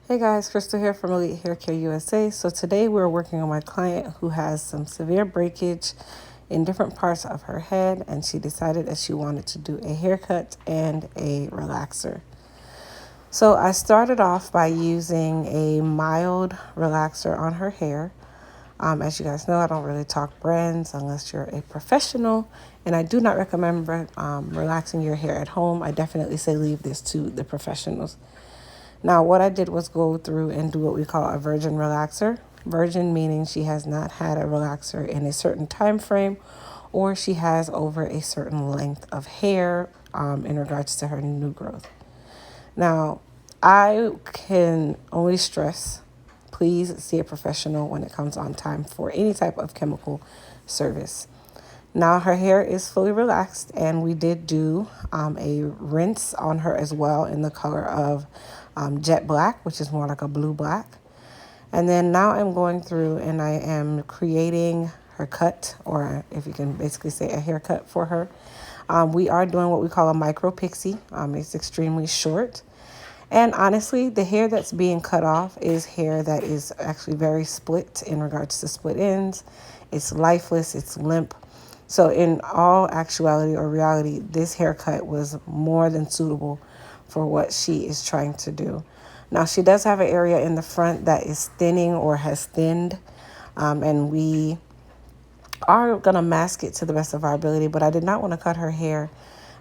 Hey guys, Crystal here from Elite Hair Care USA. So today we're working on my client who has some severe breakage in different parts of her head, and she decided that she wanted to do a haircut and a relaxer. So I started off by using a mild relaxer on her hair. As you guys know, I don't really talk brands unless you're a professional, and I do not recommend relaxing your hair at home. I definitely say leave this to the professionals. Now, what I did was go through and do what we call a virgin relaxer. Virgin meaning she has not had a relaxer in a certain time frame, or she has over a certain length of hair in regards to her new growth. Now, I can only stress, please see a professional when it comes on time for any type of chemical service. Now her hair is fully relaxed, and we did do a rinse on her as well in the color of jet black, which is more like a blue black. And then now I'm going through and I am creating her cut, or if you can basically say a haircut for her. We are doing what we call a micro pixie. It's extremely short. And honestly, the hair that's being cut off is hair that is actually very split in regards to split ends. It's lifeless, it's limp. So in all actuality or reality, this haircut was more than suitable for what she is trying to do. Now, she does have an area in the front that is thinning or has thinned, and we are going to mask it to the best of our ability, but I did not want to cut her hair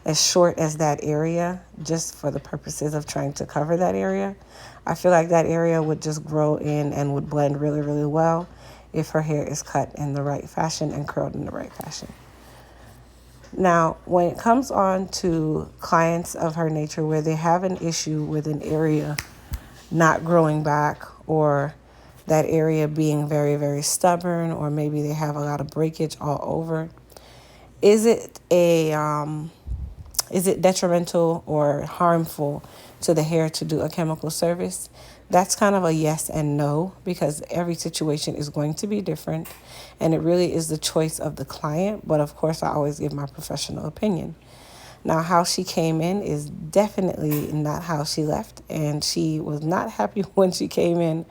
as short as that area just for the purposes of trying to cover that area. I feel like that area would just grow in and would blend really, really well if her hair is cut in the right fashion and curled in the right fashion. Now, when it comes on to clients of her nature where they have an issue with an area not growing back, or that area being very, very stubborn, or maybe they have a lot of breakage all over, is it detrimental or harmful to the hair to do a chemical service? That's kind of a yes and no, because every situation is going to be different, and it really is the choice of the client. But of course, I always give my professional opinion. Now, how she came in is definitely not how she left, and she was not happy when she came in,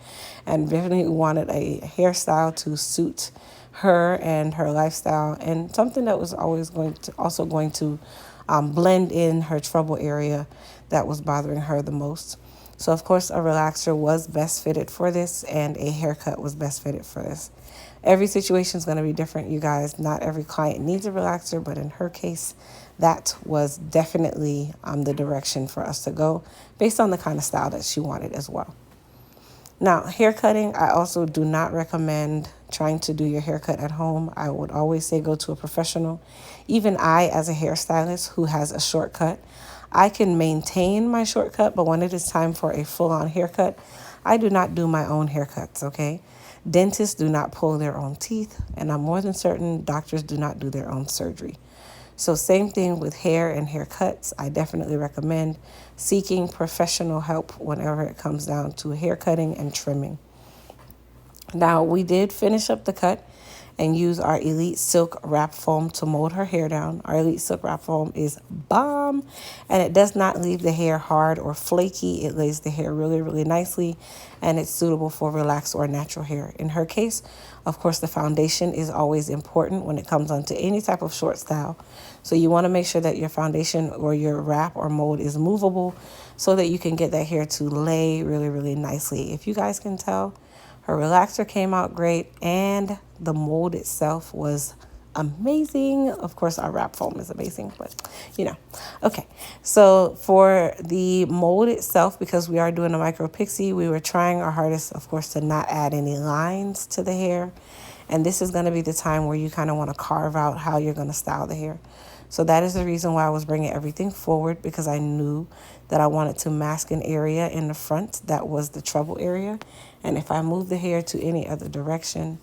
and definitely wanted a hairstyle to suit her and her lifestyle, and something that was always going to blend in her trouble area that was bothering her the most. So, of course, a relaxer was best fitted for this, and a haircut was best fitted for this. Every situation is going to be different, you guys. Not every client needs a relaxer, but in her case, that was definitely the direction for us to go based on the kind of style that she wanted as well. Now, hair cutting, I also do not recommend trying to do your haircut at home. I would always say go to a professional. Even I, as a hairstylist who has a shortcut, I can maintain my shortcut, but when it is time for a full-on haircut, I do not do my own haircuts, okay? Dentists do not pull their own teeth, and I'm more than certain doctors do not do their own surgery. So same thing with hair and haircuts. I definitely recommend seeking professional help whenever it comes down to hair cutting and trimming. Now, we did finish up the cut and use our Elite Silk Wrap Foam to mold her hair down. Our Elite Silk Wrap Foam is bomb, and it does not leave the hair hard or flaky. It lays the hair really, really nicely, and it's suitable for relaxed or natural hair. In her case, of course, the foundation is always important when it comes onto any type of short style. So you want to make sure that your foundation or your wrap or mold is movable so that you can get that hair to lay really, really nicely. If you guys can tell, her relaxer came out great, and the mold itself was amazing. Of course, our wrap foam is amazing, but Okay, so for the mold itself, because we are doing a micro pixie, we were trying our hardest, of course, to not add any lines to the hair. And this is going to be the time where you kind of want to carve out how you're going to style the hair. So that is the reason why I was bringing everything forward, because I knew that I wanted to mask an area in the front that was the trouble area. And if I moved the hair to any other direction,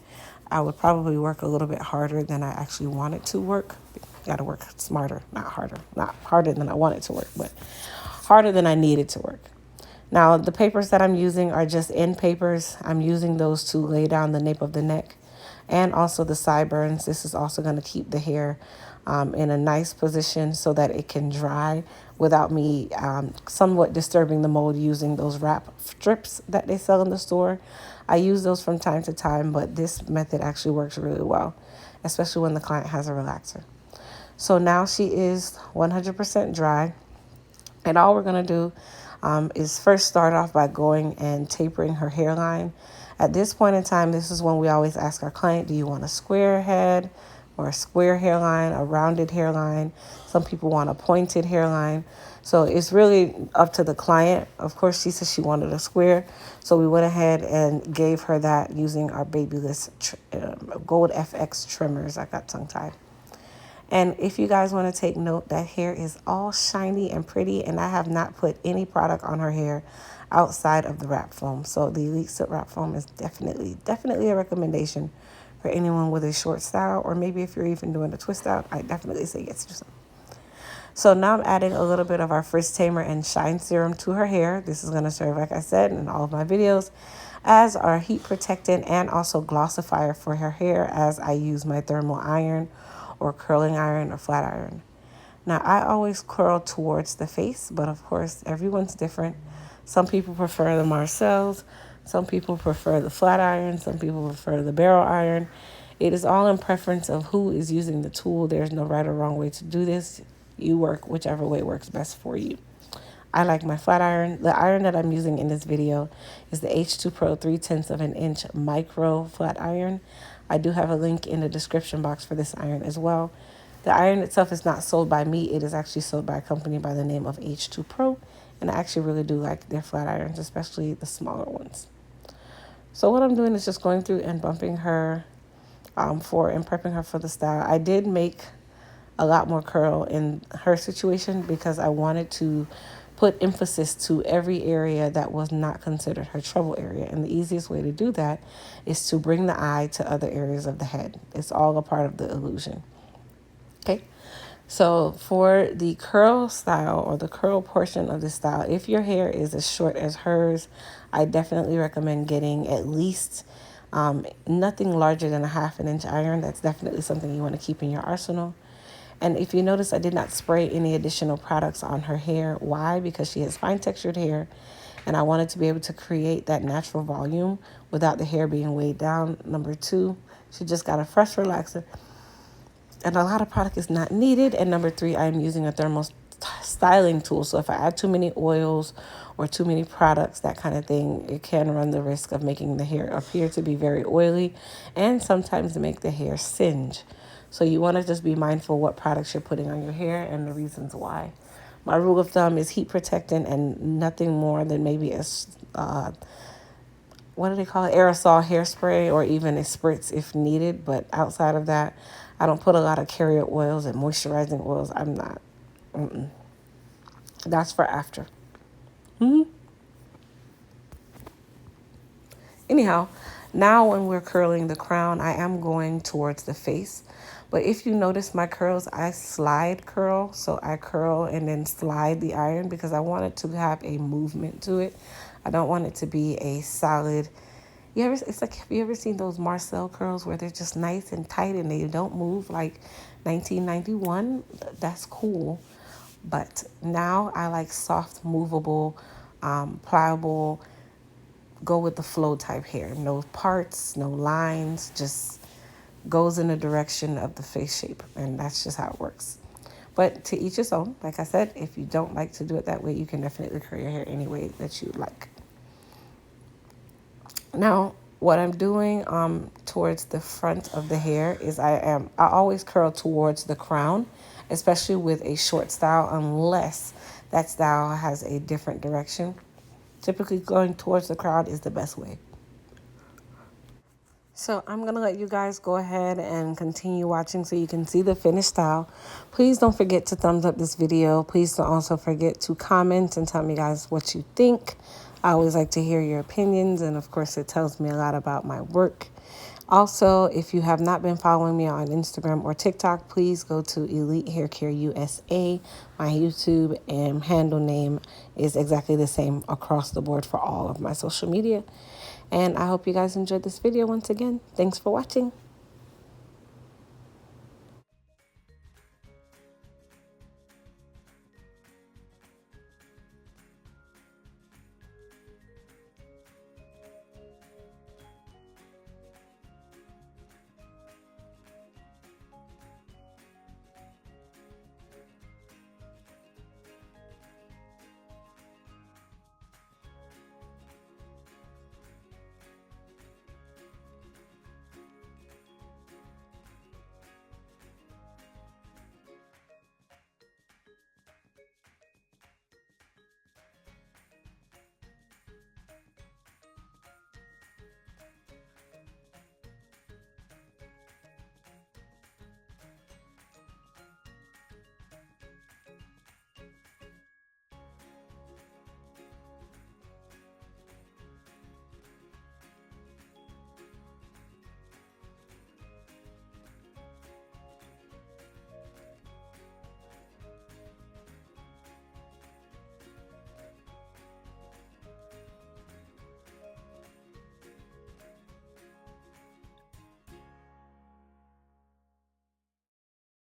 I would probably work a little bit harder than I actually wanted to work. Got to work smarter, not harder. Not harder than I wanted to work, but harder than I needed to work. Now, the papers that I'm using are just end papers. I'm using those to lay down the nape of the neck. and also the sideburns. This is also going to keep the hair in a nice position so that it can dry without me somewhat disturbing the mold using those wrap strips that they sell in the store. I use those from time to time, but this method actually works really well, especially when the client has a relaxer. So now she is 100% dry. And all we're going to do is first start off by going and tapering her hairline. At this point in time, this is when we always ask our client, do you want a square head or a square hairline, a rounded hairline? Some people want a pointed hairline. So it's really up to the client. Of course, she said she wanted a square. So we went ahead and gave her that using our Babyliss Gold FX trimmers. I got tongue-tied. And if you guys want to take note, that hair is all shiny and pretty, and I have not put any product on her hair outside of the wrap foam. So the Elite Silk Wrap Foam is definitely a recommendation for anyone with a short style, or maybe if you're even doing a twist out, I definitely say yes to some. So now I'm adding a little bit of our Frizz Tamer and Shine Serum to her hair. This is going to serve, like I said, in all of my videos, as our heat protectant and also glossifier for her hair as I use my thermal iron or curling iron or flat iron. Now, I always curl towards the face, but of course, everyone's different. Some people prefer the Marcells. Some people prefer the flat iron. Some people prefer the barrel iron. It is all in preference of who is using the tool. There's no right or wrong way to do this. You work whichever way works best for you. I like my flat iron. The iron that I'm using in this video is the H2 Pro 3/10 of an inch micro flat iron. I do have a link in the description box for this iron as well. The iron itself is not sold by me. It is actually sold by a company by the name of H2 Pro. And I actually really do like their flat irons, especially the smaller ones. So what I'm doing is just going through and bumping her and prepping her for the style. I did make a lot more curl in her situation because I wanted to put emphasis to every area that was not considered her trouble area. And the easiest way to do that is to bring the eye to other areas of the head. It's all a part of the illusion. Okay. So for the curl style or the curl portion of the style, if your hair is as short as hers, I definitely recommend getting at least nothing larger than a 1/2 inch iron. That's definitely something you want to keep in your arsenal. And if you notice, I did not spray any additional products on her hair. Why? Because she has fine textured hair, and I wanted to be able to create that natural volume without the hair being weighed down. Number 2, she just got a fresh relaxer, and a lot of product is not needed. And number 3, I'm using a thermal styling tool. So if I add too many oils or too many products, that kind of thing, it can run the risk of making the hair appear to be very oily and sometimes make the hair singe. So you want to just be mindful what products you're putting on your hair and the reasons why. My rule of thumb is heat protectant and nothing more than maybe a, what do they call it? Aerosol hairspray or even a spritz if needed. But outside of that, I don't put a lot of carrier oils and moisturizing oils. I'm not. That's for after. Anyhow, now when we're curling the crown, I am going towards the face. But if you notice my curls, I slide curl. So I curl and then slide the iron because I want it to have a movement to it. I don't want it to be a solid. It's like, have you ever seen those Marcel curls where they're just nice and tight and they don't move like 1991? That's cool. But now I like soft, movable, pliable, go with the flow type hair. No parts, no lines, just goes in the direction of the face shape. And that's just how it works. But to each his own. Like I said, if you don't like to do it that way, you can definitely curl your hair any way that you like. Now, what I'm doing towards the front of the hair is I always curl towards the crown, especially with a short style, unless that style has a different direction. Typically going towards the crown is the best way. So I'm going to let you guys go ahead and continue watching so you can see the finished style. Please don't forget to thumbs up this video. Please don't also forget to comment and tell me guys what you think. I always like to hear your opinions, and of course it tells me a lot about my work. Also, if you have not been following me on Instagram or TikTok, please go to Elite Hair Care USA. My YouTube and handle name is exactly the same across the board for all of my social media. And I hope you guys enjoyed this video once again. Thanks for watching.